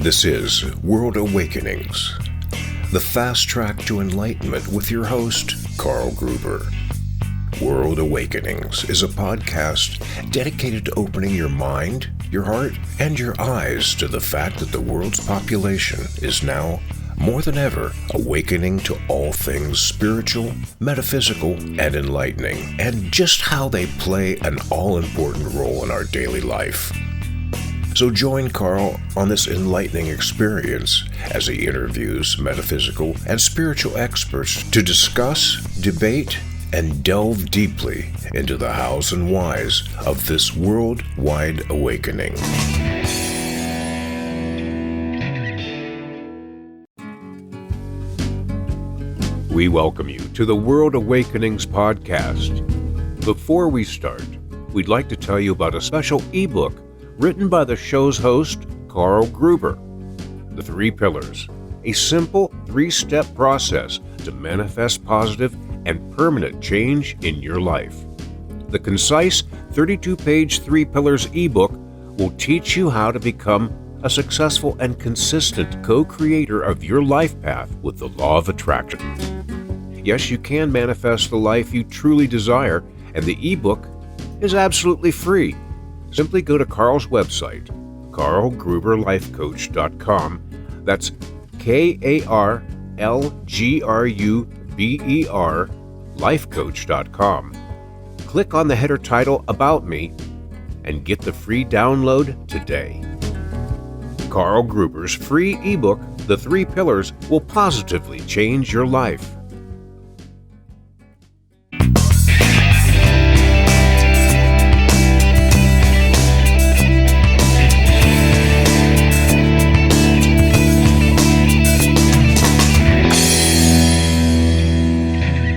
This is World Awakenings, the fast track to enlightenment with your host, Carl Gruber. World Awakenings is a podcast dedicated to opening your mind, your heart, and your eyes to the fact that the world's population is now, more than ever, awakening to all things spiritual, metaphysical, and enlightening, and just how they play an all-important role in our daily life. So join Carl on this enlightening experience as he interviews metaphysical and spiritual experts to discuss, debate, and delve deeply into the hows and whys of this worldwide awakening. We welcome you to the World Awakenings podcast. Before we start, we'd like to tell you about a special ebook written by the show's host, Carl Gruber. The 3 Pillars, a simple 3-step process to manifest positive and permanent change in your life. The concise 32-page 3 Pillars ebook will teach you how to become a successful and consistent co-creator of your life path with the law of attraction. Yes, you can manifest the life you truly desire, and the ebook is absolutely free. Simply go to Carl's website, carlgruberlifecoach.com. That's KARLGRUBER lifecoach.com. Click on the header title About Me and get the free download today. Carl Gruber's free ebook, The 3 Pillars, will positively change your life.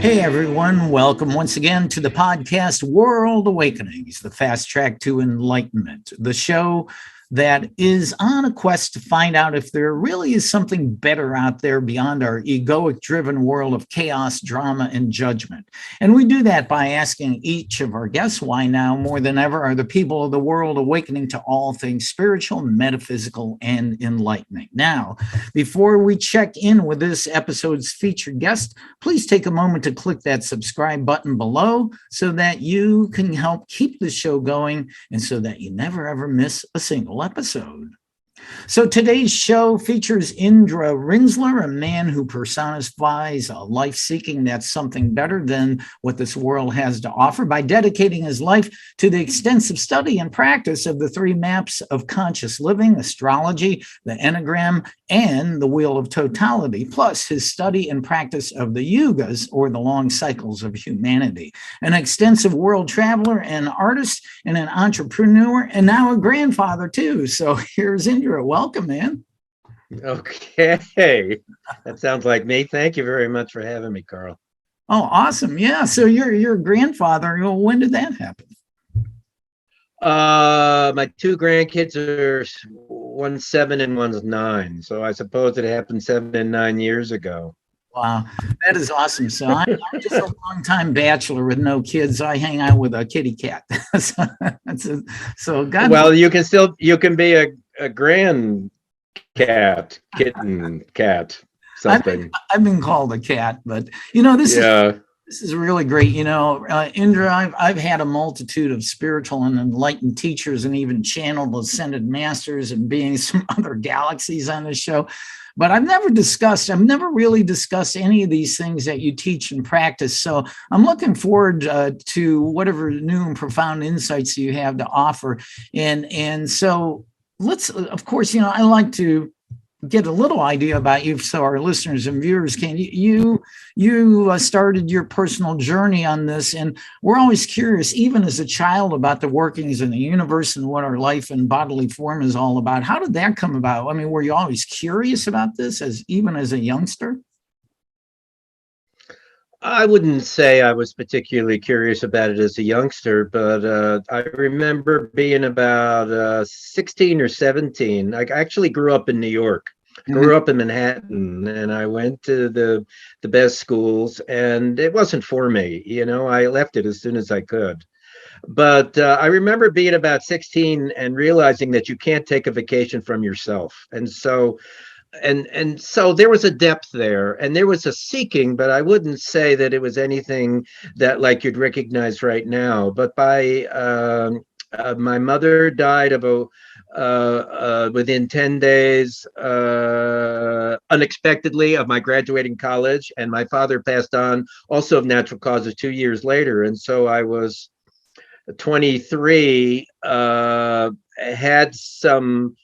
Hey everyone, welcome once again to the podcast World Awakenings, the fast track to enlightenment, the show that is on a quest to find out if there really is something better out there beyond our egoic-driven world of chaos, drama, and judgment. And we do that by asking each of our guests why now, more than ever, are the people of the world awakening to all things spiritual, metaphysical, and enlightening. Now, before we check in with this episode's featured guest, please take a moment to click that subscribe button below so that you can help keep the show going and so that you never ever miss a single episode. So today's show features Indra Rinzler, a man who personifies a life seeking that's something better than what this world has to offer by dedicating his life to the extensive study and practice of the 3 maps of conscious living, astrology, the Enneagram, and the Wheel of Totality, plus his study and practice of the yugas, or the long cycles of humanity. An extensive world traveler, an artist, and an entrepreneur, and now a grandfather too. So here's Indra. Welcome, man. Okay. That sounds like me. Thank you very much for having me, Carl. Oh, awesome. Yeah. So you're a grandfather. When did that happen? My 2 grandkids are one's 7 and one's 9. So I suppose it happened 7 and 9 years ago. Wow, that is awesome. So I'm just a long-time bachelor with no kids. I hang out with a kitty cat. So God. Well, you can be a grand cat, kitten, cat, something. I've been called a cat, but this is really great. Indra, I've had a multitude of spiritual and enlightened teachers and even channeled ascended masters and beings from other galaxies on this show. But I've never really discussed any of these things that you teach and practice. So I'm looking forward to whatever new and profound insights you have to offer. And so let's, of course, I like to get a little idea about you so our listeners and viewers can. You started your personal journey on this, and we're always curious, even as a child, about the workings of the universe and what our life and bodily form is all about. How did that come about? I mean, were you always curious about this even as a youngster? I wouldn't say I was particularly curious about it as a youngster, but I remember being about 16 or 17. I actually grew up in New York. Grew up in Manhattan, and I went to the best schools, and it wasn't for me. I left it as soon as I could. But I remember being about 16 and realizing that you can't take a vacation from yourself. And so there was a depth there, and there was a seeking, but I wouldn't say that it was anything that like you'd recognize right now. But by my mother died about within 10 days, unexpectedly, of my graduating college, and my father passed on also of natural causes 2 years later. And so I was 23, had some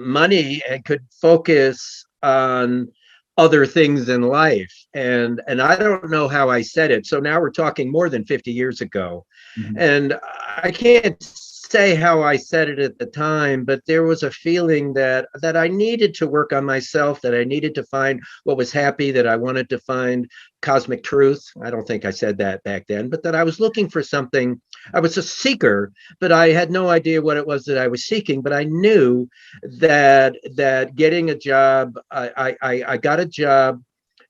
money and could focus on other things in life. And I don't know how I said it. So now we're talking more than 50 years ago. Mhm. And I can't say how I said it at the time, but there was a feeling that I needed to work on myself, that I needed to find what was happy, that I wanted to find cosmic truth. I don't think I said that back then, but that I was looking for something. I was a seeker, but I had no idea what it was that I was seeking. But I knew that getting a job, I got a job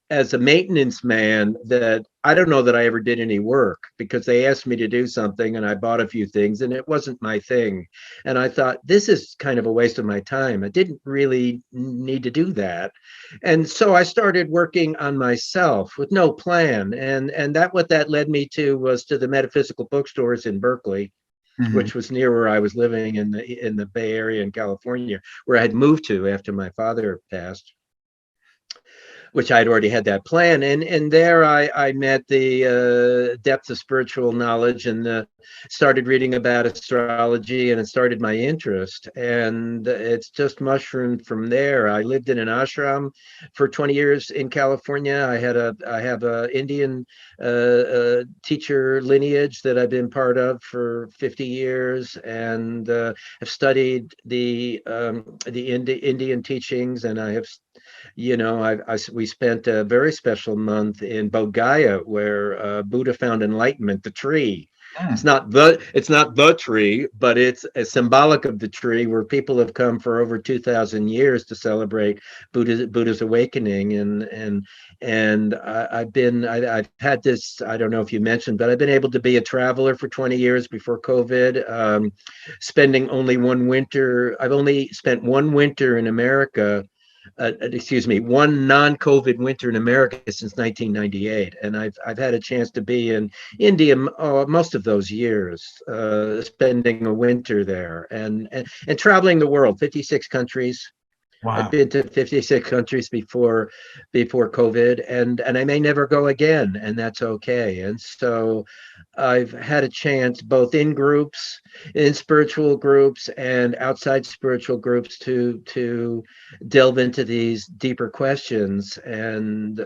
as a maintenance man that I don't know that I ever did any work, because they asked me to do something and I bought a few things and it wasn't my thing. And I thought, this is kind of a waste of my time. I didn't really need to do that. And so I started working on myself with no plan. And that what that led me to was to the metaphysical bookstores in Berkeley, Mhm. which was near where I was living in the Bay Area in California, where I had moved to after my father passed, which I'd already had that plan. And there I met the depth of spiritual knowledge, and started reading about astrology, and it started my interest. And it's just mushroomed from there. I lived in an ashram for 20 years in California. I have a Indian teacher lineage that I've been part of for 50 years, and have studied the Indian teachings, and I have, we spent a very special month in Bodh Gaya, where Buddha found enlightenment, the tree. Mm. It's not the tree, but it's a symbolic of the tree, where people have come for over 2,000 years to celebrate Buddha's awakening. I've had this, I don't know if you mentioned, but I've been able to be a traveler for 20 years before COVID. Spending only one winter, I've only spent one winter in America, excuse me, one non-COVID winter in America since 1998, and I've had a chance to be in India most of those years, spending a winter there, and traveling the world, 56 countries. I've Wow. been to 56 countries before COVID, and I may never go again, and that's okay. And so I've had a chance, both in groups, in spiritual groups and outside spiritual groups, to delve into these deeper questions. And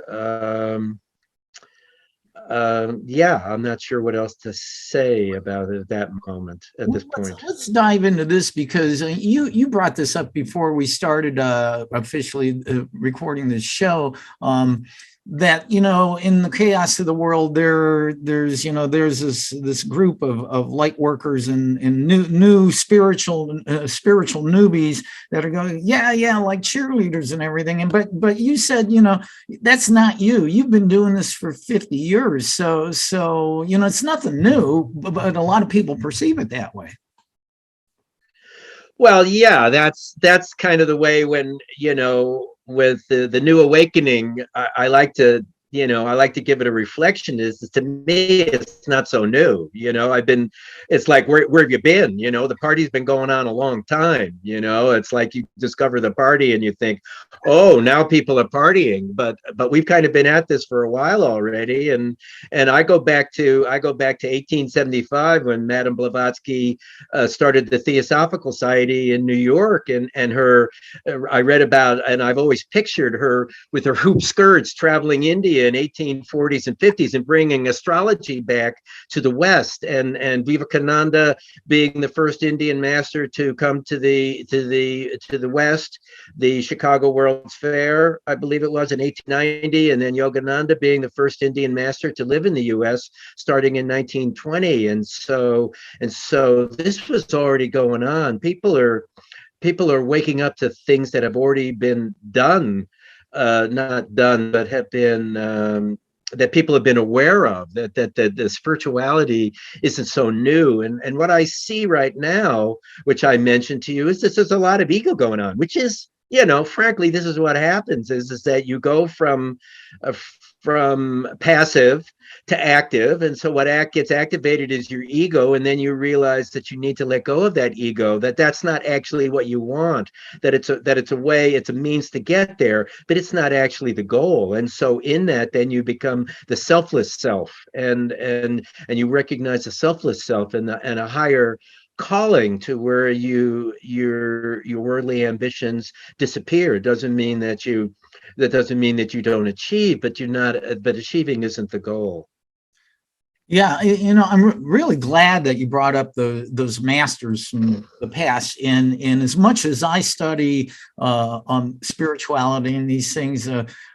yeah, I'm not sure what else to say about it at that moment, at Well, this Let's point. let's dive into this, because you brought this up before we started officially recording this show. That, in the chaos of the world, there's this group of light workers and new spiritual newbies that are going, yeah, like cheerleaders and everything. And but you said, that's not you. You've been doing this for 50 years, so it's nothing new, but a lot of people perceive it that way. Well, yeah, that's kind of the way, when, with the new awakening, I like to, I like to give it a reflection. Is, to me, it's not so new. It's like, where have you been? The party's been going on a long time. It's like you discover the party and you think, oh, now people are partying, but we've kind of been at this for a while already. And I go back to 1875, when Madame Blavatsky started the Theosophical Society in New York, and her, I read about, and I've always pictured her with her hoop skirts traveling India in 1840s and 50s, and bringing astrology back to the West, and Vivekananda being the first Indian master to come to the West, the Chicago World's Fair, I believe it was, in 1890, and then Yogananda being the first Indian master to live in the U.S. starting in 1920. And so this was already going on. People are waking up to things that have already been done, not done, but have been that people have been aware of, that the spirituality isn't so new. And what I see right now, which I mentioned to you, is there's a lot of ego going on, which is, frankly, this is what happens is that you go from passive to active. And so what gets activated is your ego. And then you realize that you need to let go of that ego, that's not actually what you want, that it's a way, it's a means to get there, but it's not actually the goal. And so in that, then you become the selfless self, and you recognize the selfless self and a higher calling to where your worldly ambitions disappear. It doesn't mean that you don't achieve, but achieving isn't the goal. Yeah, I'm really glad that you brought up those masters from the past. And as much as I study spirituality and these things,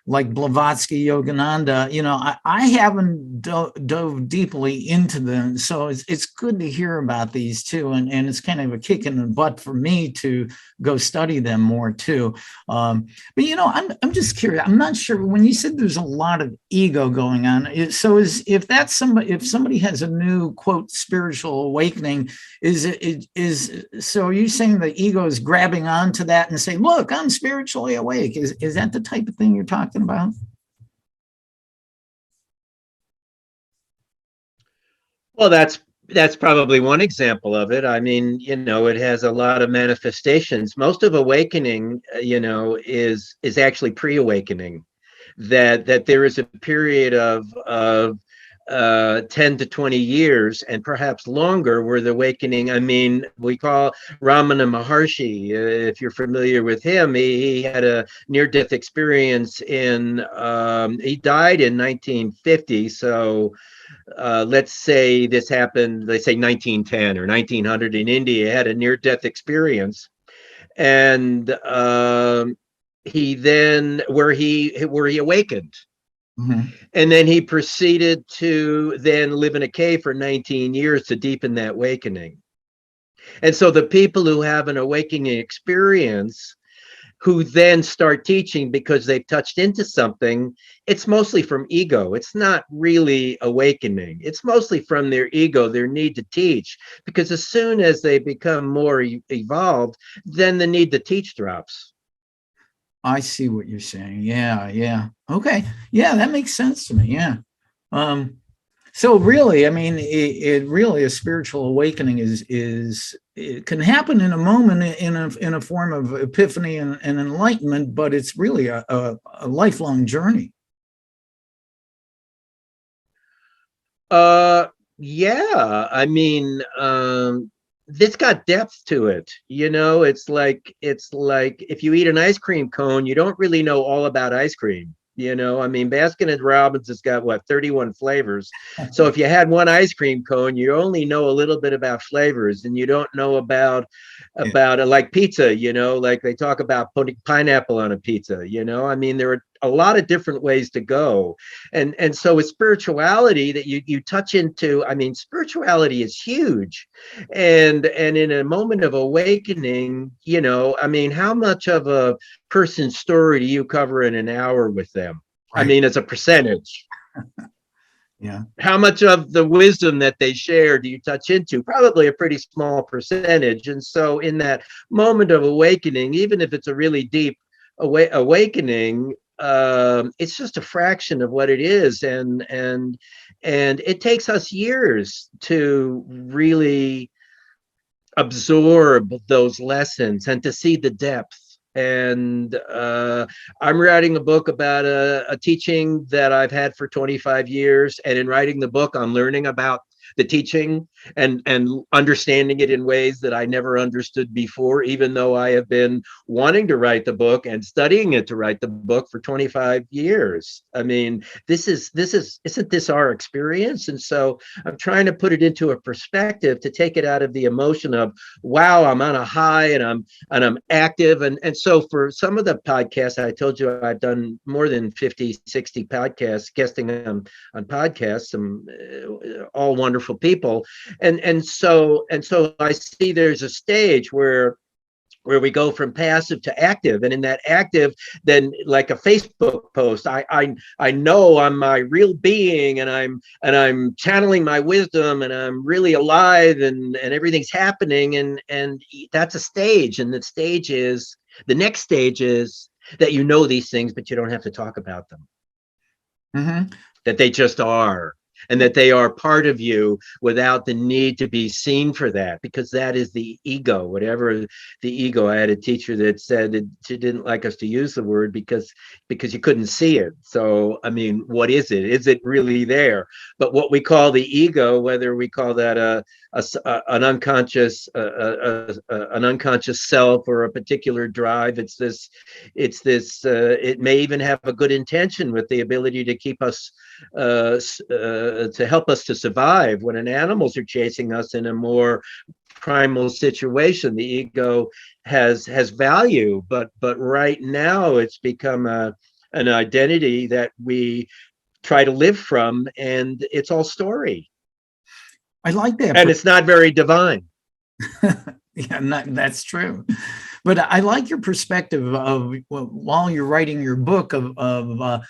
like Blavatsky, Yogananda, I haven't dove deeply into them. So it's good to hear about these too, and it's kind of a kick in the butt for me to go study them more too. But I'm just curious. I'm not sure when you said there's a lot of ego going on. So if somebody has a new quote spiritual awakening, so are you saying the ego is grabbing onto that and saying, look, I'm spiritually awake? Is that the type of thing you're talking about? Well, that's probably one example of it. I mean, it has a lot of manifestations. Most of awakening, is actually pre-awakening. That there is a period of 10 to 20 years and perhaps longer where the awakening, I mean, we call Ramana Maharshi, if you're familiar with him, he had a near-death experience he died in 1950. So let's say this happened, they say 1910 or 1900 in India. He had a near-death experience. And he then, where he awakened. Mm-hmm. And then he proceeded to then live in a cave for 19 years to deepen that awakening. And so the people who have an awakening experience, who then start teaching because they've touched into something, it's mostly from ego. It's not really awakening. It's mostly from their ego, their need to teach. Because as soon as they become more evolved, then the need to teach drops. I see what you're saying. Yeah. Okay. Yeah, that makes sense to me. Yeah. So really, I mean, it really, a spiritual awakening it can happen in a moment, in a form of epiphany and enlightenment, but it's really a lifelong journey. Yeah. I mean, this got depth to it. It's like if you eat an ice cream cone, you don't really know all about ice cream. I mean, Baskin and Robbins has got 31 flavors. So if you had one ice cream cone, you only know a little bit about flavors, and you don't know about like pizza, like they talk about putting pineapple on a pizza. I mean, there are a lot of different ways to go. And so with spirituality that you touch into, I mean, spirituality is huge. And in a moment of awakening, I mean, how much of a person's story do you cover in an hour with them? Right. I mean, as a percentage. Yeah. How much of the wisdom that they share do you touch into? Probably a pretty small percentage. And so in that moment of awakening, even if it's a really deep awakening, it's just a fraction of what it is. And it takes us years to really absorb those lessons and to see the depth. And I'm writing a book about a teaching that I've had for 25 years. And in writing the book, I'm learning about the teaching and understanding it in ways that I never understood before, even though I have been wanting to write the book and studying it to write the book for 25 years. I mean, isn't this our experience? And so I'm trying to put it into a perspective to take it out of the emotion of, wow, I'm on a high and I'm active. And so for some of the podcasts, I told you I've done more than 50, 60 podcasts, guesting on podcasts, some all wonderful people. And so I see there's a stage where where we go from passive to active. And in that active, then like a Facebook post, I know I'm my real being, and I'm channeling my wisdom, and I'm really alive, and everything's happening. And that's a stage. And the next stage is that you know these things, but you don't have to talk about them. Mm-hmm. That they just are, and that they are part of you without the need to be seen for that, because that is the ego. Whatever the ego, I had a teacher that said that she didn't like us to use the word because you couldn't see it. So I mean, what is it? Is it really there? But what we call the ego, whether we call that an unconscious self or a particular drive, it's this it may even have a good intention with the ability to keep us to help us to survive when animals are chasing us in a more primal situation. The ego has value, but right now it's become an identity that we try to live from, and it's all story. I like that. And it's not very divine. Yeah, that's true. But I like your perspective of, while you're writing your book of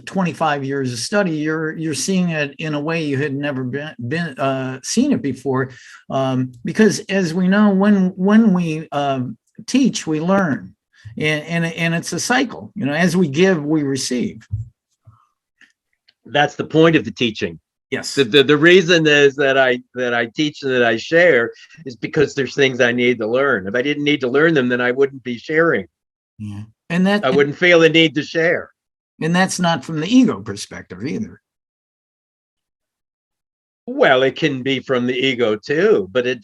25 years of study, you're seeing it in a way you had never been seen it before. Because as we know, when we teach, we learn, and it's a cycle. As we give, we receive. That's the point of the teaching. Yes. The reason is that I teach and that I share is because there's things I need to learn. If I didn't need to learn them, then I wouldn't be sharing. Yeah. And I wouldn't feel the need to share. And that's not from the ego perspective either. Well, it can be from the ego too, but there's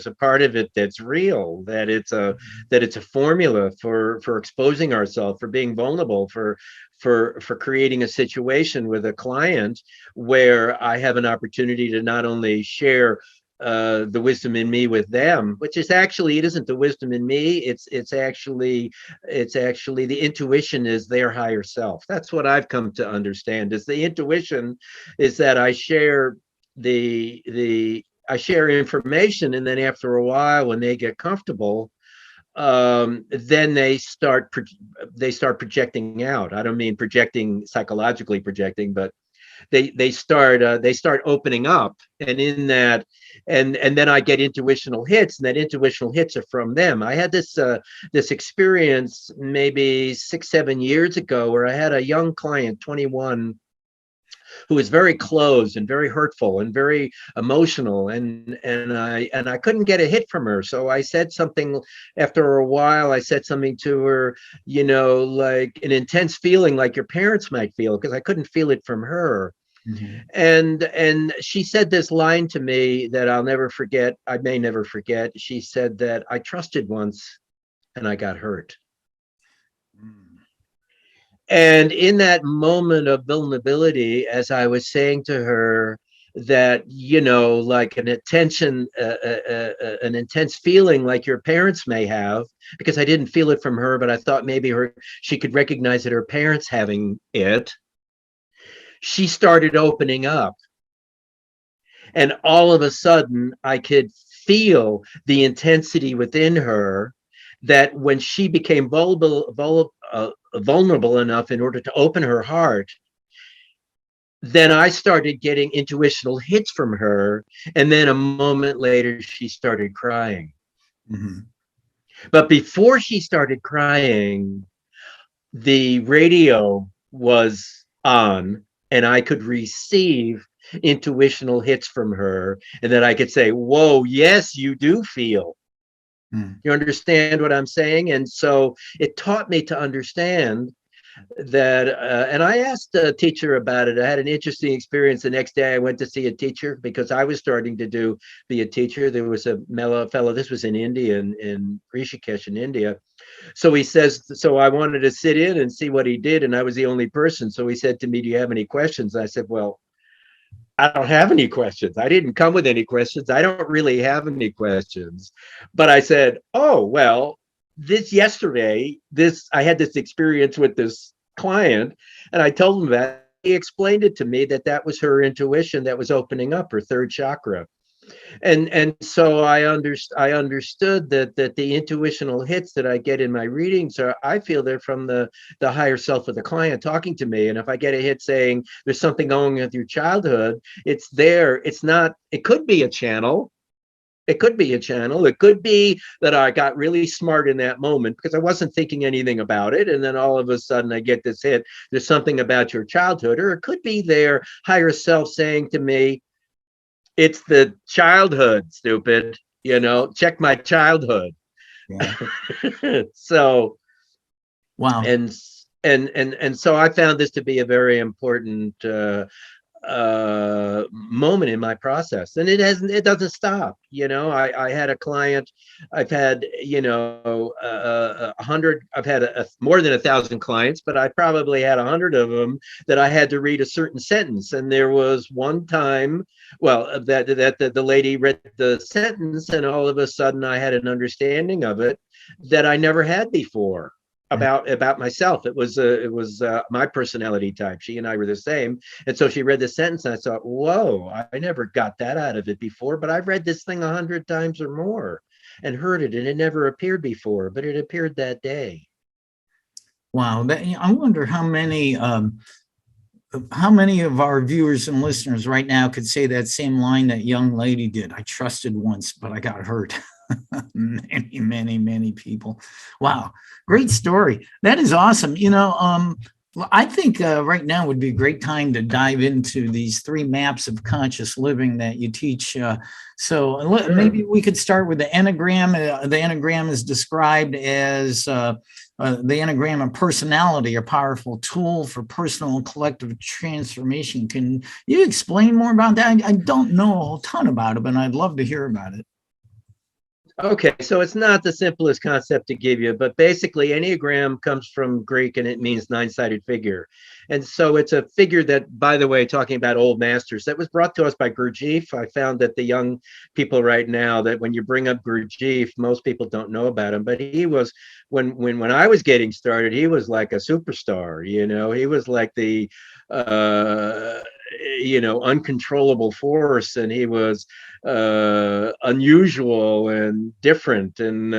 a part of it that's real, that it's a formula for exposing ourselves, for being vulnerable, for creating a situation with a client where I have an opportunity to not only share the wisdom in me with them, which is actually, it isn't the wisdom in me, it's actually the intuition is their higher self. That's what I've come to understand, is the intuition is that I share I share information, and then after a while, when they get comfortable, then they start projecting out. I don't mean projecting, psychologically projecting, but they start opening up, and in that, and then I get intuitional hits, and that intuitional hits are from them. I had this experience maybe 6-7 years ago, where I had a young client, 21, who was very closed and very hurtful and very emotional, and I couldn't get a hit from her. So I said something, after a while I said something to her, like an intense feeling like your parents might feel, because I couldn't feel it from her. Mm-hmm. And she said this line to me that I'll never forget. I may never forget. She said that I trusted once and I got hurt. And in that moment of vulnerability, as I was saying to her that, like an intense feeling like your parents may have, because I didn't feel it from her, but I thought maybe she could recognize that her parents having it, she started opening up. And all of a sudden, I could feel the intensity within her, that when she became vulnerable enough in order to open her heart, then I started getting intuitional hits from her. And then a moment later, she started crying. Mm-hmm. But before she started crying, the radio was on, and I could receive intuitional hits from her, and then I could say, whoa, yes, you do feel. You understand what I'm saying? And so it taught me to understand that, and I asked a teacher about it. I had an interesting experience. The next day I went to see a teacher, because I was starting to be a teacher. There was a fellow, this was in India, in Rishikesh in India. So he says, so I wanted to sit in and see what he did, and I was the only person. So he said to me, do you have any questions? I said, well, I don't have any questions. I didn't come with any questions. I don't really have any questions. But I said, oh, well, yesterday, I had this experience with this client, and I told him that. He explained it to me that was her intuition that was opening up, her third chakra. And so I understood that the intuitional hits that I get in my readings are, I feel they're from the higher self of the client talking to me. And if I get a hit saying there's something going with your childhood, it's there. It's not, it could be a channel. It could be a channel. It could be that I got really smart in that moment because I wasn't thinking anything about it. And then all of a sudden I get this hit. There's something about your childhood. Or it could be their higher self saying to me, it's the childhood, stupid. Check my childhood. Yeah. So, Wow. and so I found this to be a very important moment in my process, and it doesn't stop. I had a client. I've had 100. I've had more than 1,000 clients, but I probably had 100 of them that I had to read a certain sentence. And there was one time, well, that the lady read the sentence, and all of a sudden I had an understanding of it that I never had before about myself. It was my personality type. She and I were the same. And so she read the sentence, and I thought, whoa, I never got that out of it before, but I've read this thing 100 times or more and heard it, and it never appeared before, but it appeared that day. Wow. I wonder how many of our viewers and listeners right now could say that same line that young lady did. I trusted once, but I got hurt. Many people. Wow. Great story. That is awesome. I think right now would be a great time to dive into these 3 maps of conscious living that you teach. So maybe we could start with the Enneagram. The Enneagram is described as the Enneagram of personality, a powerful tool for personal and collective transformation. Can you explain more about that? I don't know a ton about it, but I'd love to hear about it. Okay, so it's not the simplest concept to give you, but basically Enneagram comes from Greek and it means 9-sided figure. And so it's a figure that, by the way, talking about old masters, that was brought to us by Gurdjieff. I found that the young people right now, that when you bring up Gurdjieff, most people don't know about him, but he was, when I was getting started, he was like a superstar. He was like the uncontrollable force, and he was unusual and different. And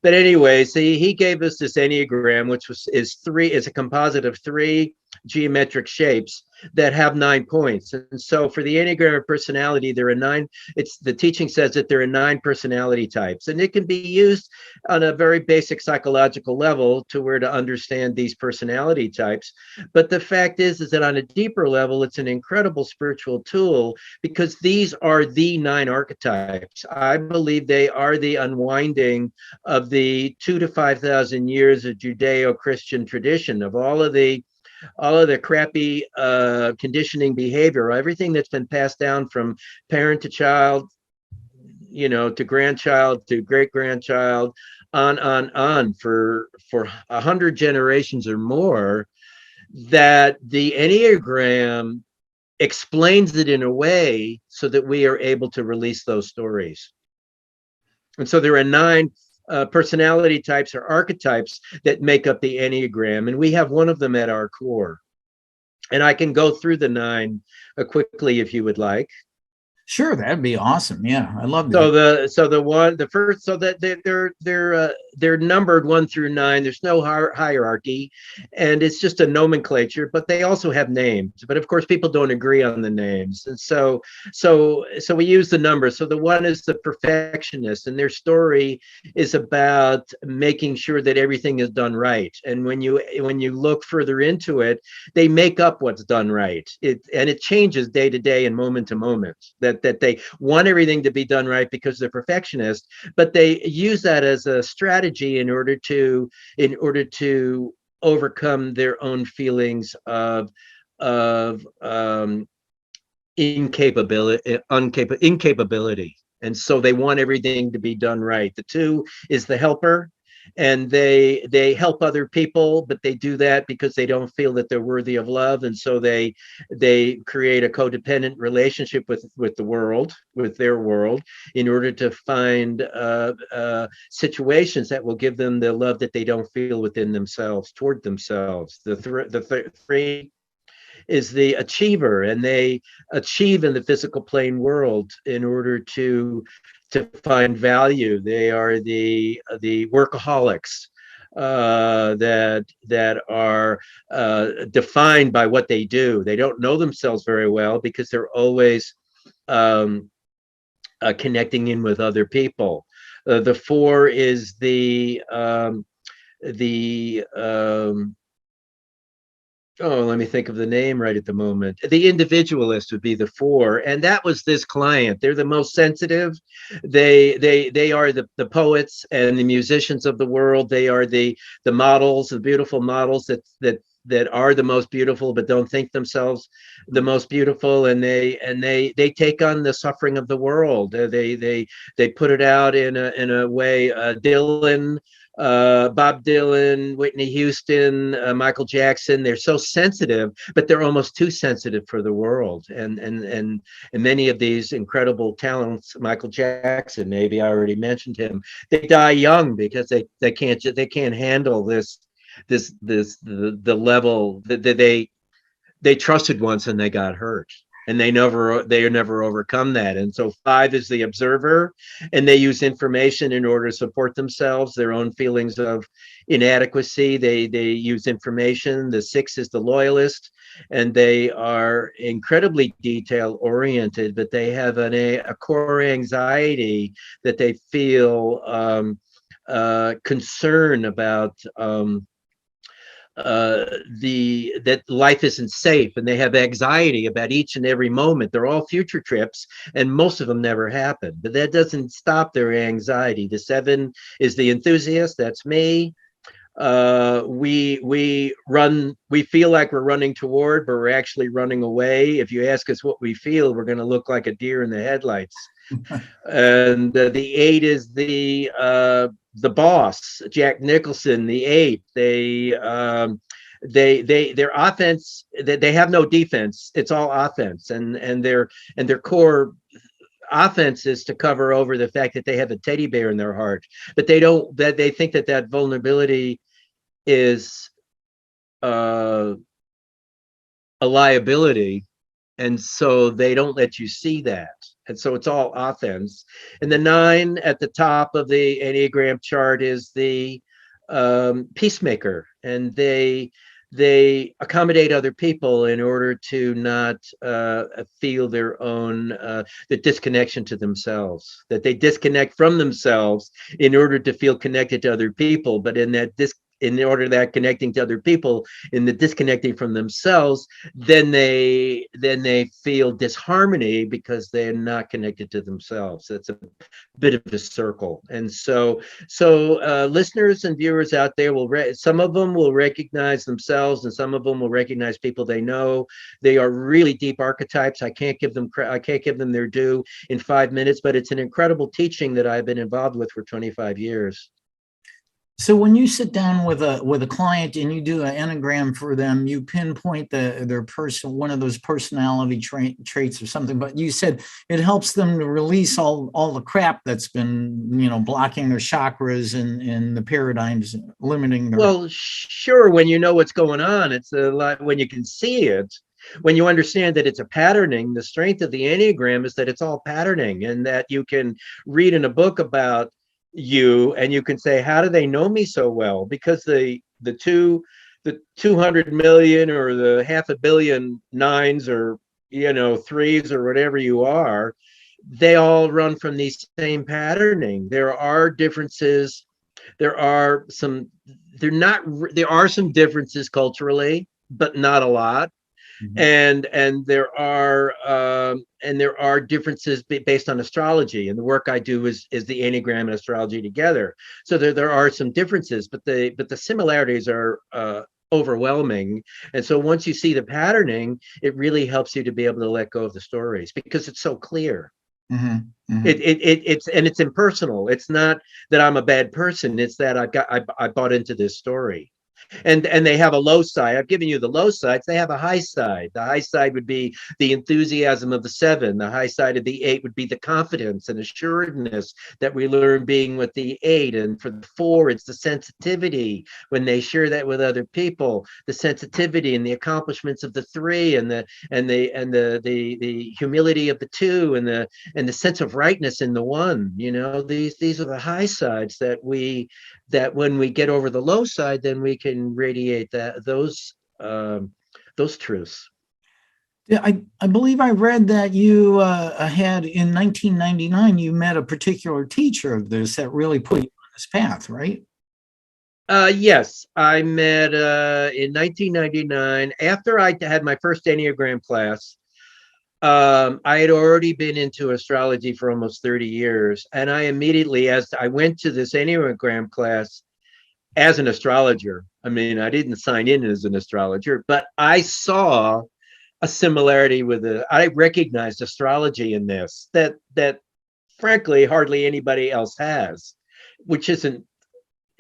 but anyway, see, he gave us this Enneagram, which is a composite of 3 geometric shapes that have 9 points. And so for the Enneagram of personality, there are 9. The teaching says that there are 9 personality types, and it can be used on a very basic psychological level to understand these personality types. But the fact is that on a deeper level, it's an incredible spiritual tool, because these are the 9 archetypes. I believe they are the unwinding of the 2,000 to 5,000 years of Judeo-Christian tradition, of all of the crappy conditioning behavior, everything that's been passed down from parent to child, to grandchild to great grandchild, on for 100 generations or more. That the Enneagram explains it in a way so that we are able to release those stories. And so there are 9 personality types or archetypes that make up the Enneagram, and we have one of them at our core. And I can go through the 9 quickly if you would like. Sure, that'd be awesome. Yeah, I love that. So they're numbered 1 through 9. There's no hierarchy, and it's just a nomenclature. But they also have names. But of course, people don't agree on the names, and so we use the numbers. So the 1 is the perfectionist, and their story is about making sure that everything is done right. And when you look further into it, they make up what's done right. It changes day to day and moment to moment. That they want everything to be done right because they're perfectionists, but they use that as a strategy in order to overcome their own feelings of incapability. And so they want everything to be done right. The 2 is the helper, and they help other people, but they do that because they don't feel that they're worthy of love. And so they create a codependent relationship with the world, with their world, in order to find situations that will give them the love that they don't feel within themselves, toward themselves. The 3 is the achiever, and they achieve in the physical plane world in order to find value. They are the workaholics that are defined by what they do. They don't know themselves very well because they're always um, connecting in with other people. The four is the oh, let me think of the name right at the moment. The individualist would be the four, and that was this client. They're the most sensitive. They are the poets and the musicians of the world. They are the models, the beautiful models that are the most beautiful, but don't think themselves the most beautiful. And they take on the suffering of the world. They put it out in a way. Bob Dylan, Whitney Houston, Michael Jackson. They're so sensitive, but they're almost too sensitive for the world. And many of these incredible talents, Michael Jackson, maybe I already mentioned him, they die young because they can't handle the level that they trusted once and they got hurt, and they never overcome that. And so five is the observer, and they use information in order to support themselves, their own feelings of inadequacy. They use information. The six is the loyalist, and they are incredibly detail oriented, but they have a core anxiety that they feel concern about that life isn't safe, and they have anxiety about each and every moment. They're all future trips, and most of them never happen, but that doesn't stop their anxiety. The seven is the enthusiast. That's me. We feel like we're running toward, but we're actually running away. If you ask us what we feel, we're going to look like a deer in the headlights. And the eight is the boss, Jack Nicholson. The eight, their offense, they have no defense. It's all offense, and their core offense is to cover over the fact that they have a teddy bear in their heart, but they think that vulnerability is a liability, and so they don't let you see that. And so it's all offense. And the nine at the top of the Enneagram chart is the peacemaker, and they accommodate other people in order to not feel their own the disconnection to themselves, that they disconnect from themselves in order to feel connected to other people. But in order that connecting to other people, in the disconnecting from themselves, then they feel disharmony because they're not connected to themselves. It's a bit of a circle. And so listeners and viewers out there some of them will recognize themselves, and some of them will recognize people they know. They are really deep archetypes. I can't give them their due in 5 minutes, but it's an incredible teaching that I've been involved with for 25 years. So when you sit down with a client and you do an enneagram for them, you pinpoint their person, one of those personality traits or something. But you said it helps them to release all the crap that's been, blocking their chakras and the paradigms, limiting their. Well, sure. When you know what's going on, it's a lot. When you can see it, when you understand that it's a patterning, the strength of the Enneagram is that it's all patterning, and that you can read in a book about you and you can say, how do they know me so well? Because the 200 million or the half a billion nines or threes or whatever you are, they all run from the same patterning. There are differences. There are some differences culturally, but not a lot. Mm-hmm. And there are differences based on astrology, and the work I do is the Enneagram and astrology together. So there are some differences, but the similarities are overwhelming. And so once you see the patterning, it really helps you to be able to let go of the stories because it's so clear. Mm-hmm. Mm-hmm. It's impersonal. It's not that I'm a bad person. It's that I bought into this story. And they have a low side. I've given you the low sides. They have a high side. The high side would be the enthusiasm of the 7. The high side of the 8 would be the confidence and assuredness that we learn being with the 8. And for the 4, it's the sensitivity when they share that with other people. The sensitivity and the accomplishments of the 3, and the humility of the 2, and the sense of rightness in the 1. These are the high sides that when we get over the low side, then we can radiate those truths. Yeah, I believe I read that you had in 1999, you met a particular teacher of this that really put you on this path, right? Yes, I met in 1999 after I had my first Enneagram class. I had already been into astrology for almost 30 years, and I immediately, as I went to this Enneagram class as an astrologer, I mean, I didn't sign in as an astrologer, but I saw a similarity I recognized astrology in this that frankly hardly anybody else has, which isn't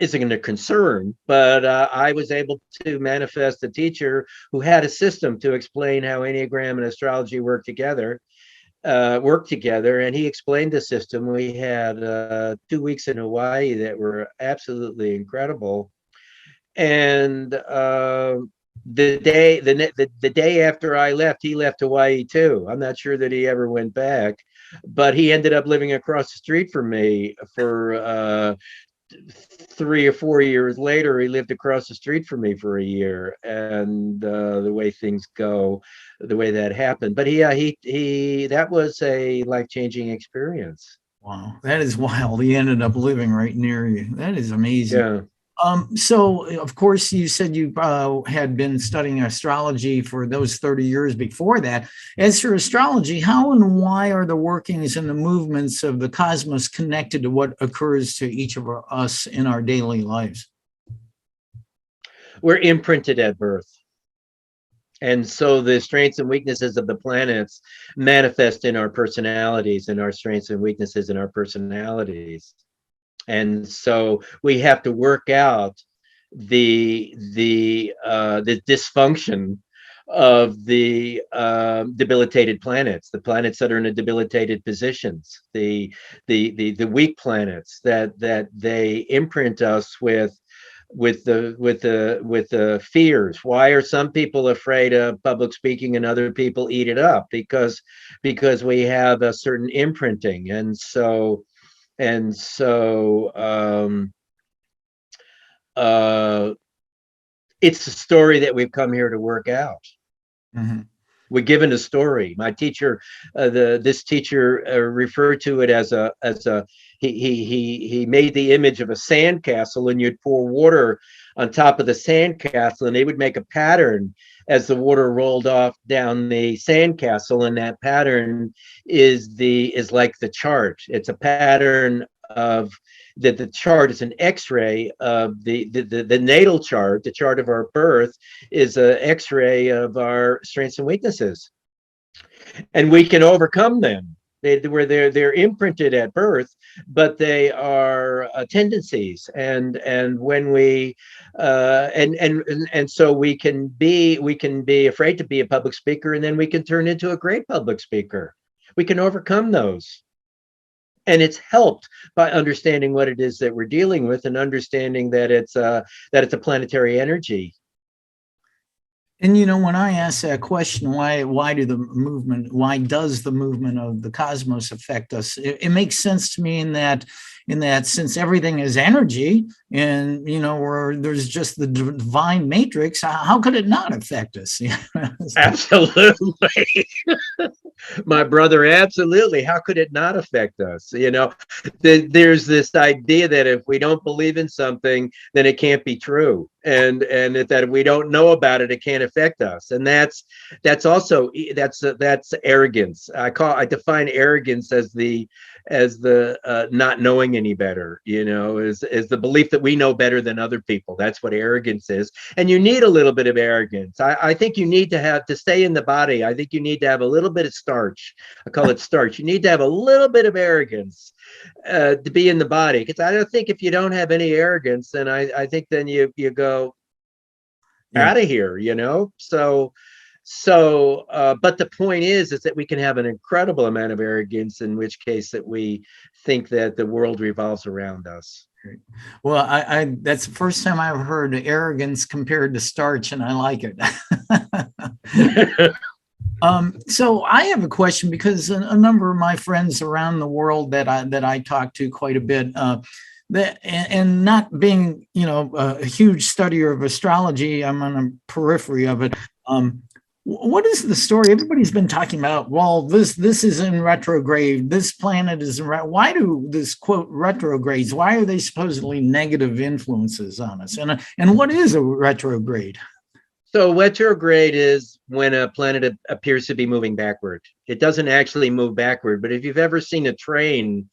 a concern, but I was able to manifest a teacher who had a system to explain how Enneagram and astrology work together, and he explained the system. We had 2 weeks in Hawaii that were absolutely incredible, and the day after I left, he left Hawaii too. I'm not sure that he ever went back, but he ended up living across the street from me for 3 or 4 years later. He lived across the street from me for a year, and the way things go, the way that happened. But he that was a life-changing experience. Wow, that is wild. He ended up living right near you. That is amazing. Yeah. So, of course, you said you had been studying astrology for those 30 years before that. As for astrology, how and why are the workings and the movements of the cosmos connected to what occurs to each of us in our daily lives? We're imprinted at birth. And so the strengths and weaknesses of the planets manifest in our personalities, and our strengths and weaknesses in our personalities. And so we have to work out the dysfunction of the debilitated planets, the planets that are in a debilitated positions, the weak planets that they imprint us with the fears. Why are some people afraid of public speaking and other people eat it up? Because we have a certain imprinting. And so it's a story that we've come here to work out. Mm-hmm. We're given a story. My teacher, this teacher referred to it as he made the image of a sandcastle, and you'd pour water on top of the sandcastle, and they would make a pattern as the water rolled off down the sandcastle, and that pattern is like the chart. It's a pattern of that. The chart is an X-ray of the natal chart. The chart of our birth is an X-ray of our strengths and weaknesses, and we can overcome them. They're imprinted at birth, but they are tendencies, and when we and so we can be afraid to be a public speaker, and then we can turn into a great public speaker. We can overcome those. And it's helped by understanding what it is that we're dealing with, and understanding that it's a planetary energy. And when I ask that question, why does the movement of the cosmos affect us? It makes sense to me in that since everything is energy, and where there's just the divine matrix, how could it not affect us? Absolutely. My brother, absolutely. How could it not affect us? There's this idea that if we don't believe in something, then it can't be true, and that if we don't know about it, it can't affect us. And that's arrogance. I define arrogance as the not knowing any better. Is the belief that we know better than other people. That's what arrogance is. And you need a little bit of arrogance. I think you need to stay in the body. I think you need to have a little bit of starch. I call it starch. You need to have a little bit of arrogance to be in the body, because I don't think if you don't have any arrogance, then I think then you go, Yeah. out of here, but the point is that we can have an incredible amount of arrogance, in which case that we think that the world revolves around us. Well, I that's the first time I've heard arrogance compared to starch, and I like it. So I have a question, because a number of my friends around the world that I talk to quite a bit, that, and not being, a huge studier of astrology, I'm on a periphery of it. What is the story? Everybody's been talking about, well, this is in retrograde. This planet is why do this quote retrogrades? Why are they supposedly negative influences on us? And what is a retrograde? So retrograde is when a planet appears to be moving backward. It doesn't actually move backward, but if you've ever seen a train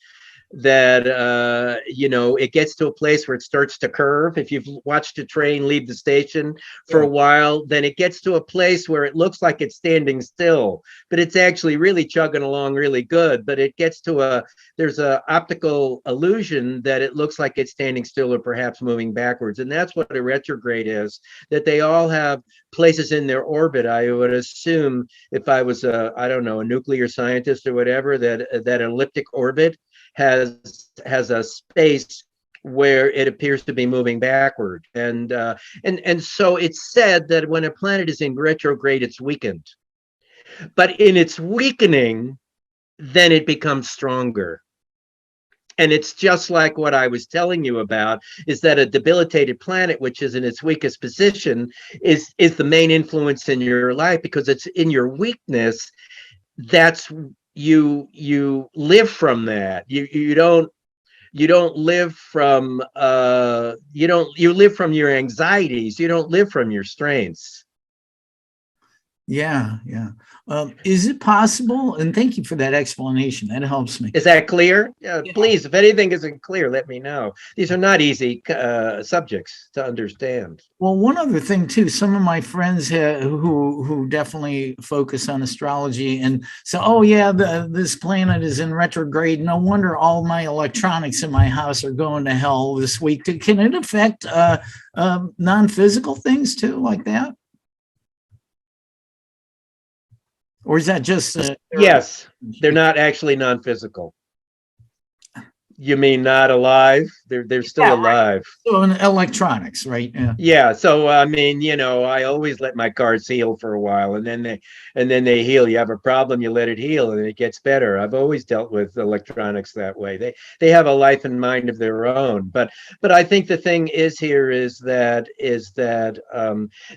that it gets to a place where it starts to curve. If you've watched a train leave the station for a while, then it gets to a place where it looks like it's standing still, but it's actually really chugging along really good. But it gets to there's a optical illusion that it looks like it's standing still or perhaps moving backwards. And that's what a retrograde is, that they all have places in their orbit. I would assume, if I was a nuclear scientist or whatever, that an elliptic orbit has a space where it appears to be moving backward, and so it's said that when a planet is in retrograde, it's weakened, but in its weakening, then it becomes stronger. And it's just like what I was telling you about, is that a debilitated planet, which is in its weakest position, is the main influence in your life, because it's in your weakness. That's you live from that. You don't live from you live from your anxieties. You don't live from your strengths. Yeah. Is it possible? And thank you for that explanation. That helps me. Is that clear? Yeah. Please, if anything isn't clear, let me know. These are not easy subjects to understand. Well, one other thing too, some of my friends who definitely focus on astrology and say, oh yeah, this planet is in retrograde. No wonder all my electronics in my house are going to hell this week. Can it affect non-physical things too, like that? Or is that just yes, they're not actually non-physical. You mean not alive? They're still alive. Right. So in electronics, right? Yeah. So I mean, I always let my cars heal for a while, and then they heal. You have a problem, you let it heal, and it gets better. I've always dealt with electronics that way. They have a life and mind of their own. But I think the thing is that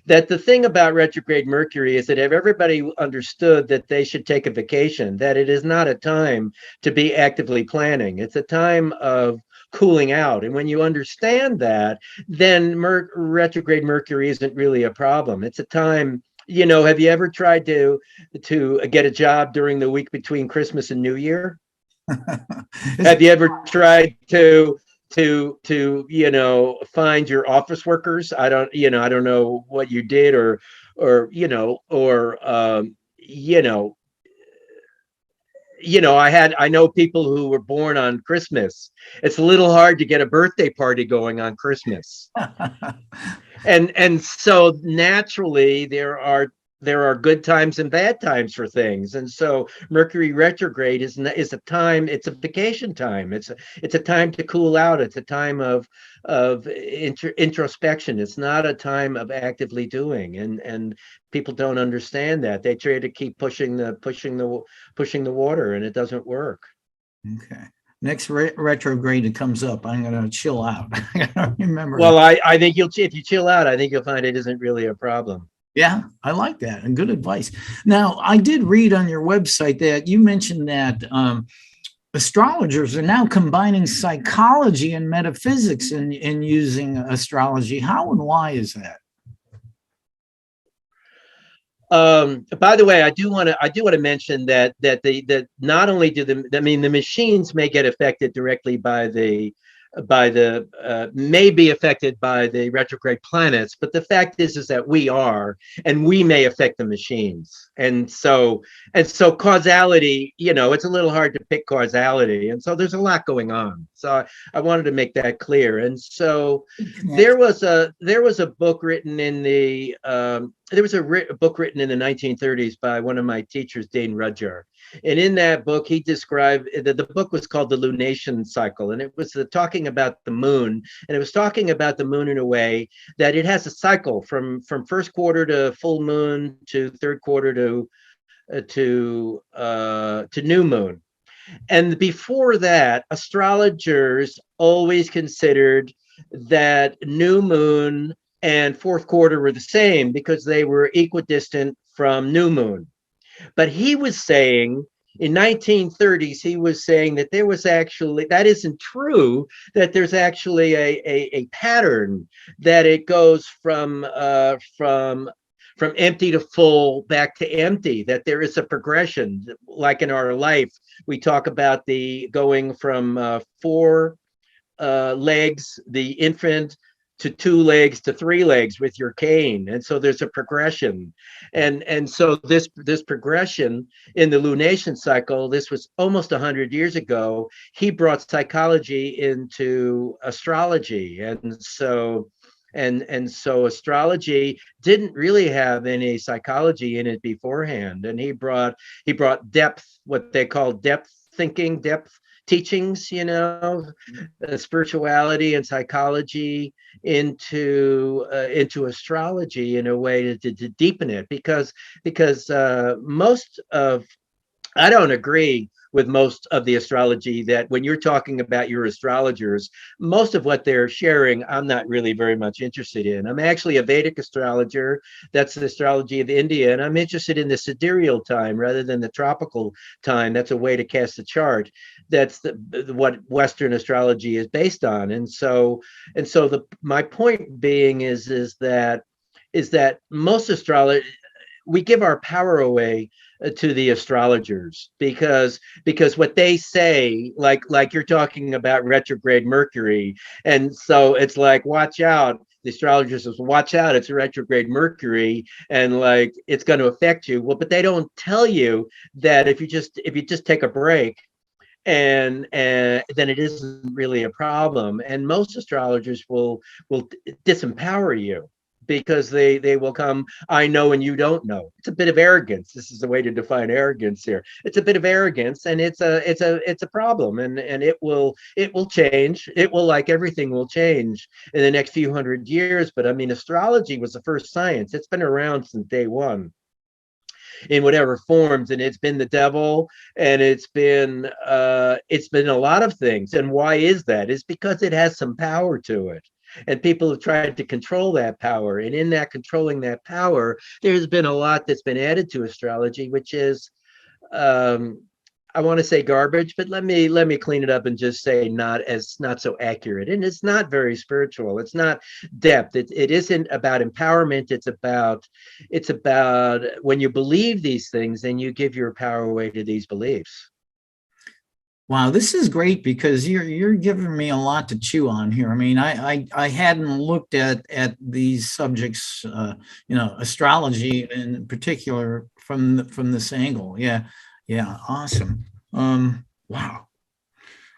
the thing about retrograde Mercury is that if everybody understood that they should take a vacation, that it is not a time to be actively planning. It's a time of cooling out. And when you understand that, then retrograde Mercury isn't really a problem. It's a time, have you ever tried to get a job during the week between Christmas and New Year? Have you ever tried to find your office workers? I don't know what you did I know people who were born on Christmas. It's a little hard to get a birthday party going on Christmas. and so naturally there are good times and bad times for things. And so Mercury retrograde is a time, it's a vacation time. It's a time to cool out. It's a time of introspection. It's not a time of actively doing. And people don't understand that. They try to keep pushing the water, and it doesn't work. Okay. Next retrograde that comes up, I'm going to chill out. I gotta remember. Well, I think if you chill out, I think you'll find it isn't really a problem. Yeah, I like that, and good advice. Now, I did read on your website that you mentioned that astrologers are now combining psychology and metaphysics in using astrology. How and why is that? By the way, I do want to mention that not only the machines may get affected directly by the may be affected by the retrograde planets, but the fact is that we are, and we may affect the machines. And so causality, it's a little hard to pick causality, and so there's a lot going on. So I wanted to make that clear. And so there was a book written in the book written in the 1930s by one of my teachers, Dane Rudger. And in that book, he described the book was called The Lunation Cycle, and it was talking about the moon, and it was talking about the moon in a way that it has a cycle from first quarter to full moon to third quarter to new moon. And before that, astrologers always considered that new moon and fourth quarter were the same because they were equidistant from new moon. But he was saying in 1930s, he was saying that there was actually, that isn't true, that there's actually a pattern, that it goes from empty to full back to empty, that there is a progression. Like in our life, we talk about the going from 4 legs, the infant, to 2 legs to 3 legs with your cane. And so there's a progression. And so this progression in the lunation cycle, this was almost 100 years ago, he brought psychology into astrology. And so astrology didn't really have any psychology in it beforehand. And he brought depth, what they call depth thinking, depth teachings, spirituality and psychology into astrology in a way to deepen it, because I don't agree with most of the astrology that when you're talking about your astrologers, most of what they're sharing, I'm not really very much interested in. I'm actually a Vedic astrologer. That's the astrology of India. And I'm interested in the sidereal time rather than the tropical time. That's a way to cast a chart. That's what Western astrology is based on. And so my point being is that most astrology, we give our power away to the astrologers because what they say, like you're talking about retrograde Mercury, and so it's like, watch out. The astrologers says, watch out, it's a retrograde Mercury, and like it's going to affect you. Well, but they don't tell you that if you just take a break, and then it isn't really a problem. And most astrologers will disempower you, because they will come, I know and you don't know. It's a bit of arrogance. This is the way to define arrogance here. It's a bit of arrogance, and it's a problem, and it will change. It will, like everything, will change in the next few hundred years. But I mean, astrology was the first science. It's been around since day one in whatever forms, and it's been the devil, and it's been a lot of things. And why is that? It's because it has some power to it. And people have tried to control that power. And in that controlling that power, there's been a lot that's been added to astrology, which is, I want to say garbage, but let me clean it up and just say not so accurate. And it's not very spiritual. It's not depth. It isn't about empowerment. It's about when you believe these things, then you give your power away to these beliefs. Wow, this is great, because you're giving me a lot to chew on here. I mean, I hadn't looked at these subjects, astrology in particular from this angle. Yeah, awesome. Wow,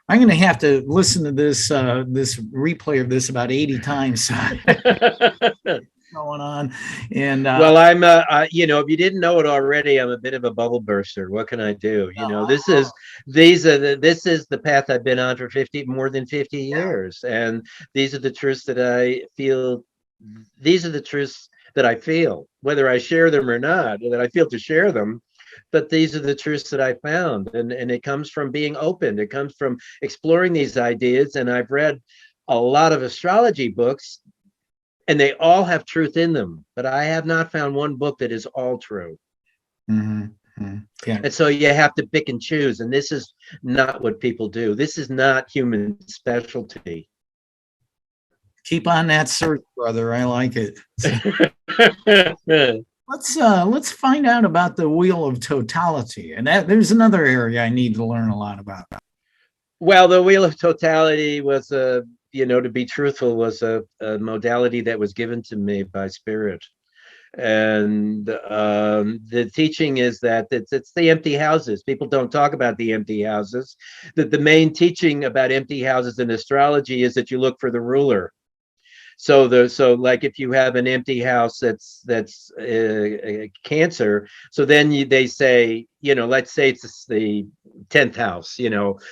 I'm going to have to listen to this replay of this about 80 times. Going on. And well, I'm if you didn't know it already, I'm a bit of a bubble burster. What can I do? This is the path I've been on for more than 50 years, and these are the truths that I feel. These are the truths that I feel, whether I share them or not, that I feel to share them. But these are the truths that I found, and it comes from being open. It comes from exploring these ideas, and I've read a lot of astrology books, and they all have truth in them, but I have not found one book that is all true. Mm-hmm. Mm-hmm. Yeah. And so you have to pick and choose, and this is not what people do. This is not human specialty. Keep on that search, brother. I like it. Let's find out about the wheel of totality, and there's another area I need to learn a lot about. Well, the Wheel of Totality was to be truthful, was a modality that was given to me by Spirit. And the teaching is that it's the empty houses. People don't talk about the empty houses. That the main teaching about empty houses in astrology is that you look for the ruler. So like if you have an empty house that's Cancer, so then they say, let's say it's the 10th house,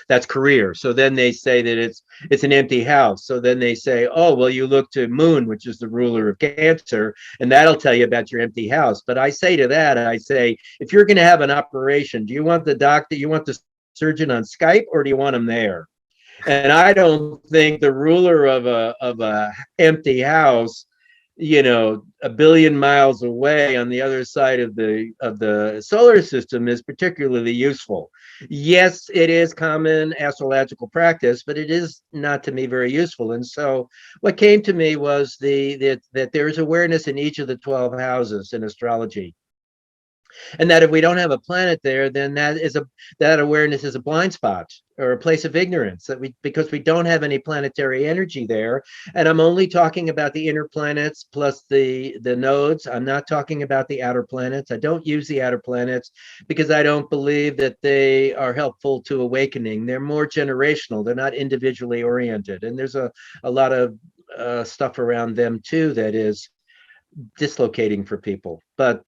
that's career. So then they say that it's an empty house. So then they say, oh well, you look to Moon, which is the ruler of Cancer, and that'll tell you about your empty house. But I say to that, I say, if you're going to have an operation, do you want the doctor, you want the surgeon on Skype, or do you want him there? And I don't think the ruler of a empty house, a billion miles away on the other side of the solar system is particularly useful. Yes, it is common astrological practice, but it is not to me very useful. And so what came to me was that there is awareness in each of the 12 houses in astrology, and that if we don't have a planet there, then that awareness is a blind spot or a place of ignorance, because we don't have any planetary energy there. And I'm only talking about the inner planets plus the nodes. I'm not talking about the outer planets. I don't use the outer planets because I don't believe that they are helpful to awakening. They're more generational. They're not individually oriented, and there's a lot of stuff around them too that is dislocating for people. But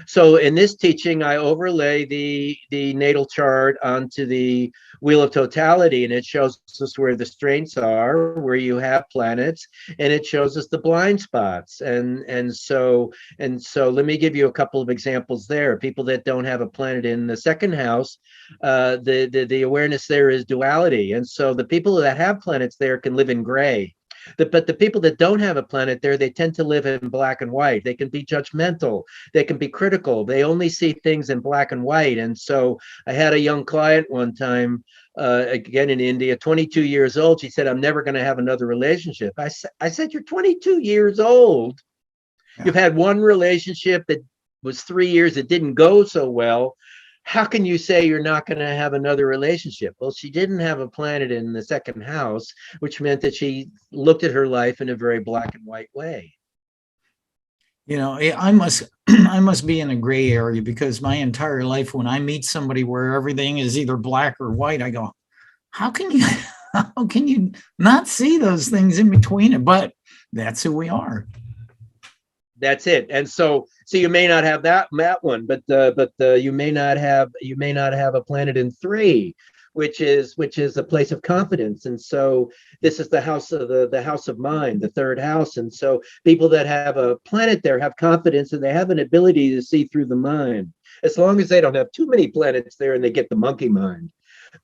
so in this teaching, I overlay the natal chart onto the Wheel of Totality, and it shows us where the strengths are, where you have planets, and it shows us the blind spots. And so let me give you a couple of examples there. People that don't have a planet in the second house, the awareness there is duality, and so the people that have planets there can live in gray. But the people that don't have a planet there, they tend to live in black and white. They can be judgmental. They can be critical. They only see things in black and white. And so I had a young client one time, again in India, 22 years old. She said, I'm never going to have another relationship. I said, you're 22 years old. Yeah. You've had one relationship that was 3 years. It didn't go so well. How can you say you're not going to have another relationship? Well, she didn't have a planet in the second house, which meant that she looked at her life in a very black and white way. I must be in a gray area, because my entire life, when I meet somebody where everything is either black or white, I go, how can you not see those things in between it? But that's who we are. That's it. And so you may not have that one, but you may not have a planet in 3, which is a place of confidence. And so this is the house of the house of mind, the third house. And so people that have a planet there have confidence, and they have an ability to see through the mind, as long as they don't have too many planets there and they get the monkey mind.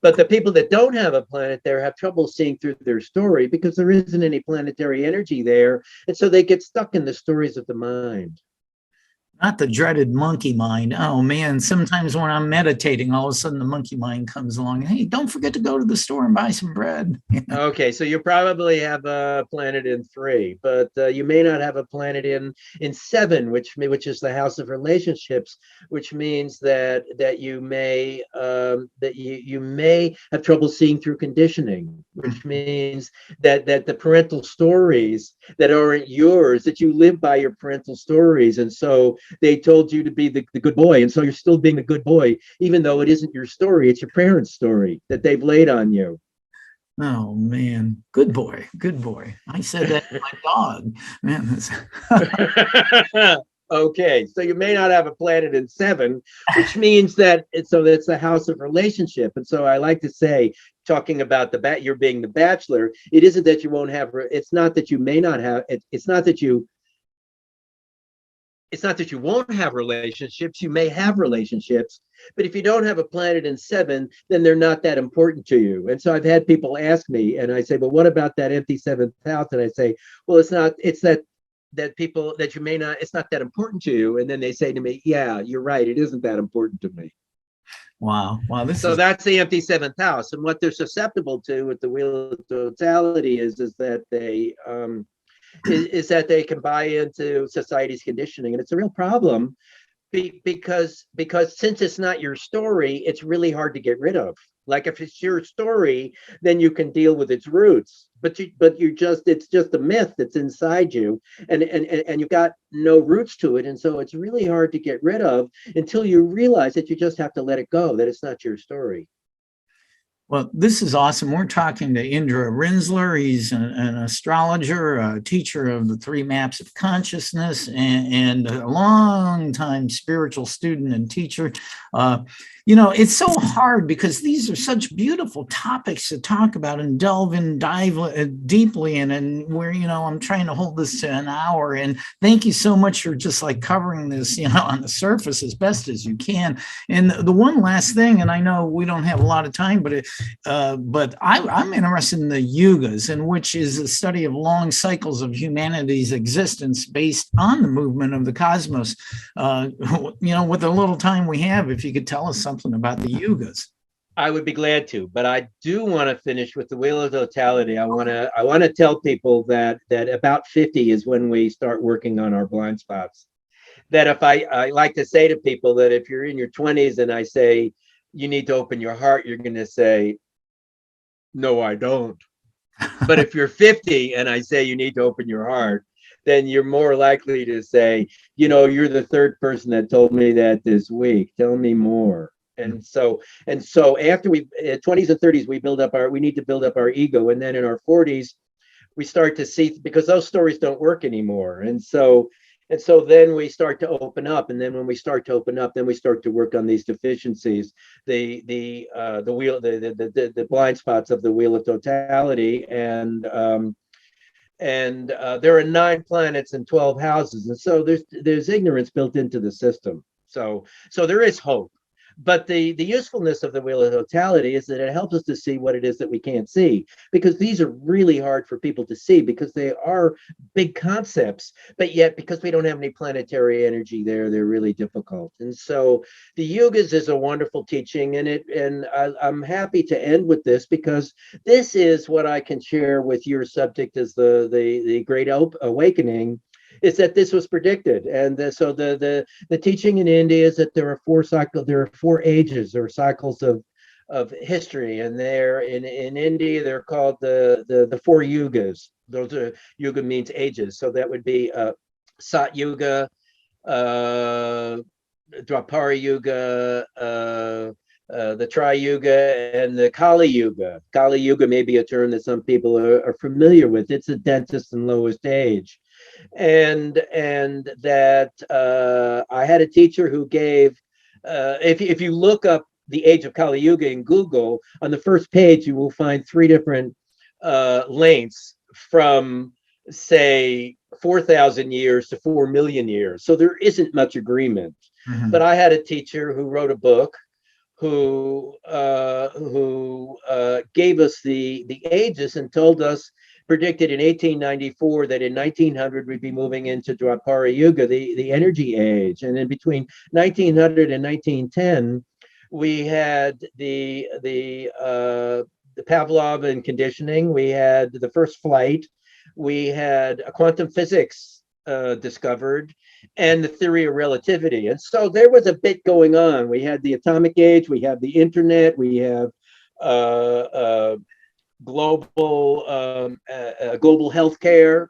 But the people that don't have a planet there have trouble seeing through their story because there isn't any planetary energy there. And so they get stuck in the stories of the mind. Not the dreaded monkey mind. Oh man, sometimes when I'm meditating, all of a sudden the monkey mind comes along. Hey, don't forget to go to the store and buy some bread. Okay, so you probably have a planet in 3, but you may not have a planet in 7, which is the house of relationships, which means that you may you may have trouble seeing through conditioning, which means that the parental stories that aren't yours, that you live by your parental stories, and so they told you to be the good boy, and so you're still being the good boy, even though it isn't your story. It's your parents' story that they've laid on you. Oh man, good boy. I said that to my dog. Man, okay, so you may not have a planet in 7, which means that it's the house of relationship. And so I like to say, talking about you're being the bachelor, it isn't that you won't have. It's not that you may not have. It's not that you won't have relationships. You may have relationships, but if you don't have a planet in 7, then they're not that important to you. And so I've had people ask me, and I say, well, what about that empty 7th house? And I say, well, it's not. It's that people that you may not. It's not that important to you. And then they say to me, yeah, you're right. It isn't that important to me. Wow. That's the empty 7th house, and what they're susceptible to with the Wheel of Totality is that they. Is that they can buy into society's conditioning, and it's a real problem because since it's not your story, it's really hard to get rid of. Like if it's your story, then you can deal with its roots. But you just it's just a myth that's inside you, and you've got no roots to it, and so it's really hard to get rid of until you realize that you just have to let it go, that it's not your story. Well, this is awesome. We're talking to Indra Rinzler. He's an astrologer, a teacher of the three maps of consciousness, and a long-time spiritual student and teacher. It's so hard because these are such beautiful topics to talk about and dive deeply in. And where, I'm trying to hold this to an hour. And thank you so much for just like covering this, on the surface as best as you can. And the one last thing, and I know we don't have a lot of time, but I'm interested in the yugas, and which is a study of long cycles of humanity's existence based on the movement of the cosmos. With the little time we have, if you could tell us something about the yugas. I would be glad to, but I do want to finish with the wheel of totality. I want to tell people that about 50 is when we start working on our blind spots. That if I like to say to people that if you're in your 20s and I say you need to open your heart, you're going to say, no, I don't. But if you're 50 and I say you need to open your heart, then you're more likely to say, you're the third person that told me that this week. Tell me more. And so after we 20s and 30s, we need to build up our ego. And then in our 40s, we start to see, because those stories don't work anymore. And so then we start to open up. And then when we start to open up, then we start to work on these deficiencies, the blind spots of the wheel of totality. And there are 9 planets and 12 houses. And so there's ignorance built into the system. So there is hope. But the usefulness of the wheel of totality is that it helps us to see what it is that we can't see, because these are really hard for people to see because they are big concepts, but yet because we don't have any planetary energy there, they're really difficult. And so the yugas is a wonderful teaching, and I'm happy to end with this because this is what I can share with your subject as the Great Awakening. Is that this was predicted, and so the teaching in India is that there are 4 ages or cycles of history, and there in India they're called the 4 yugas. Those are, yuga means ages, so that would be Sat Yuga, Dwapara Yuga, the Tri Yuga, and the Kali Yuga. Kali Yuga may be a term that some people are familiar with. It's the densest and lowest age. And that I had a teacher who gave, if you look up the age of Kali Yuga in Google, on the first page you will find 3 different lengths from, say, 4,000 years to 4 million years. So there isn't much agreement. Mm-hmm. But I had a teacher who wrote a book who gave us the ages and told us, predicted in 1894 that in 1900 we'd be moving into Dwapara Yuga, the energy age. And in between 1900 and 1910, we had the Pavlovian conditioning, we had the first flight, we had quantum physics discovered, and the theory of relativity. And so there was a bit going on. We had the atomic age, we have the internet, we have global healthcare.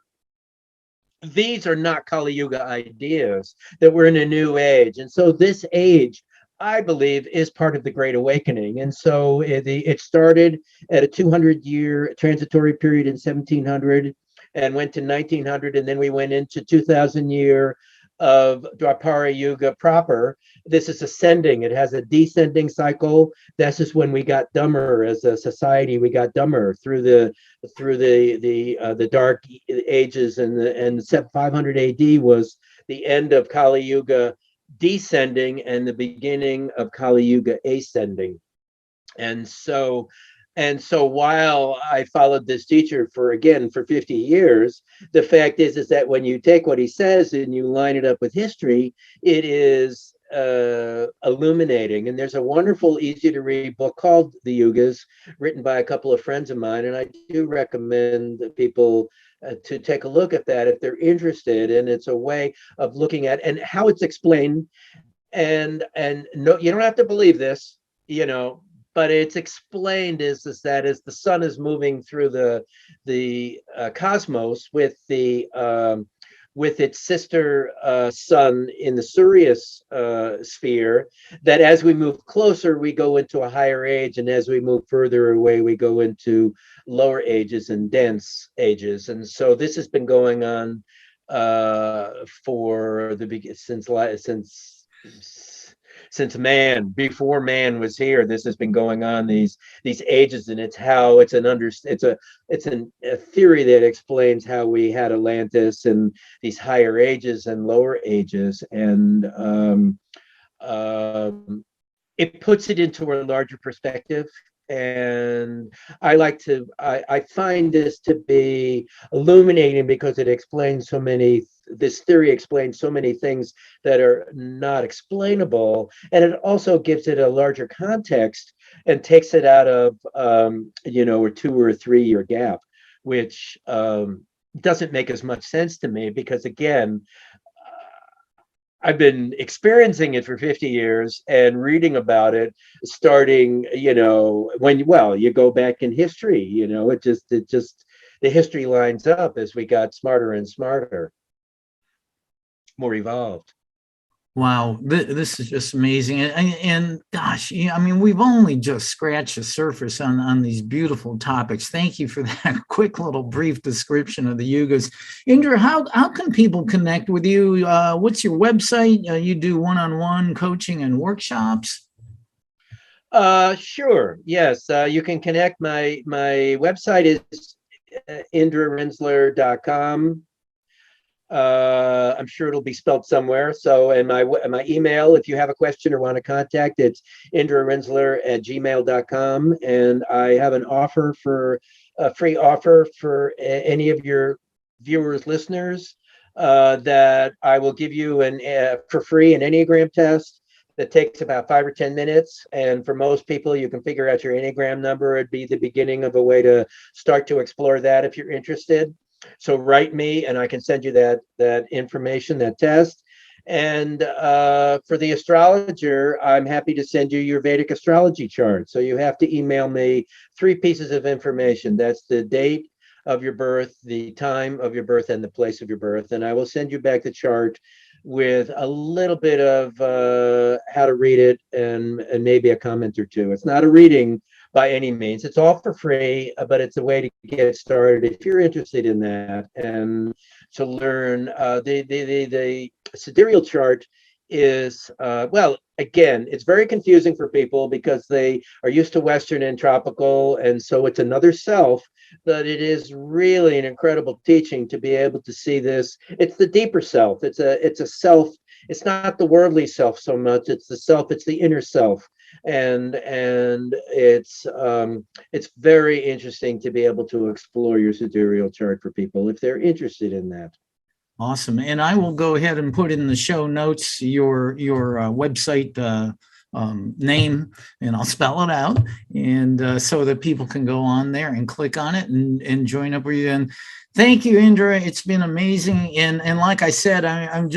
These are not Kali Yuga ideas, that we're in a new age. And so this age, I believe, is part of the Great Awakening. And so it started at a 200-year transitory period in 1700 and went to 1900, and then we went into 2000 year of Dwapara Yuga proper. This is ascending. It has a descending cycle. This is when we got dumber as a society. We got dumber through the dark ages, and 500 AD was the end of Kali Yuga descending and the beginning of Kali Yuga ascending. And so while I followed this teacher for 50 years, the fact is that when you take what he says and you line it up with history, it is illuminating. And there's a wonderful, easy to read book called The Yugas, written by a couple of friends of mine. And I do recommend that people to take a look at that if they're interested. And it's a way of looking at and how it's explained. and no, you don't have to believe this, but it's explained is that as the sun is moving through the cosmos with its sister sun in the Sirius sphere, that as we move closer, we go into a higher age, and as we move further away, we go into lower ages and dense ages. And so this has been going on for since man, before man was here. This has been going on, these ages, and it's a theory that explains how we had Atlantis and these higher ages and lower ages, and it puts it into a larger perspective. And I find this to be illuminating because this theory explains so many things that are not explainable, and it also gives it a larger context and takes it out of a 2 or 3 year gap, which doesn't make as much sense to me, because again, I've been experiencing it for 50 years and reading about it starting, when you go back in history, it just the history lines up as we got smarter and smarter, more evolved. Wow, this is just amazing. And gosh, I mean, we've only just scratched the surface on these beautiful topics. Thank you for that quick little brief description of the yugas. Indra, how can people connect with you? What's your website? You do one-on-one coaching and workshops? Sure. Yes. You can connect. My website is indrarinzler.com. I'm sure it'll be spelled somewhere. So, and my email, if you have a question or want to contact, it's indrarinzler@gmail.com. And I have a free offer for any of your viewers, listeners, that I will give you for free an Enneagram test that takes about 5 or 10 minutes. And for most people, you can figure out your Enneagram number. It'd be the beginning of a way to start to explore that if you're interested. So write me and I can send you that information, that test. And for the astrologer, I'm happy to send you your Vedic astrology chart. So you have to email me 3 pieces of information. That's the date of your birth, the time of your birth, and the place of your birth. And I will send you back the chart with a little bit of how to read it and maybe a comment or two. It's not a reading by any means. It's all for free, but it's a way to get started if you're interested in that and to learn. The sidereal chart is, again, it's very confusing for people because they are used to Western and tropical, and so it's another self. But it is really an incredible teaching to be able to see this. It's the deeper self. It's a self. It's not the worldly self so much. It's the self. It's the inner self. And it's very interesting to be able to explore your sidereal chart for people if they're interested in that. Awesome. And I will go ahead and put in the show notes your website name, and I'll spell it out, and so that people can go on there and click on it and join up with you. And thank you, Indra. It's been amazing. And like I said, I'm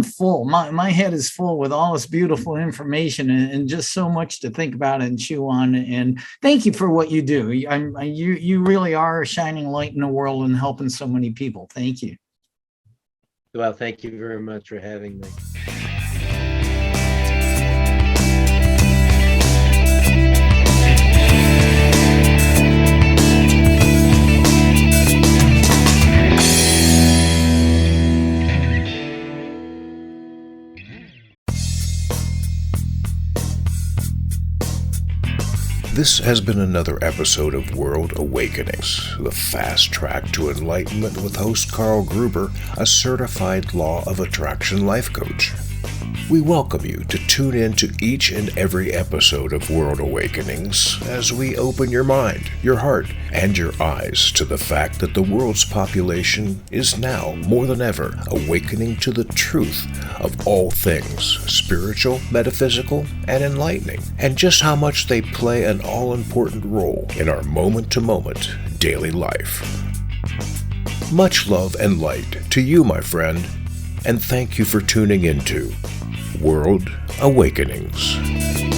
full. My head is full with all this beautiful information and just so much to think about and chew on. And thank you for what you do. You really are a shining light in the world and helping so many people. Thank you. Well, thank you very much for having me. This has been another episode of World Awakenings, the fast track to enlightenment with host Carl Gruber, a certified Law of Attraction life coach. We welcome you to tune in to each and every episode of World Awakenings as we open your mind, your heart, and your eyes to the fact that the world's population is now, more than ever, awakening to the truth of all things spiritual, metaphysical, and enlightening, and just how much they play an all-important role in our moment-to-moment daily life. Much love and light to you, my friend, and thank you for tuning into World Awakenings.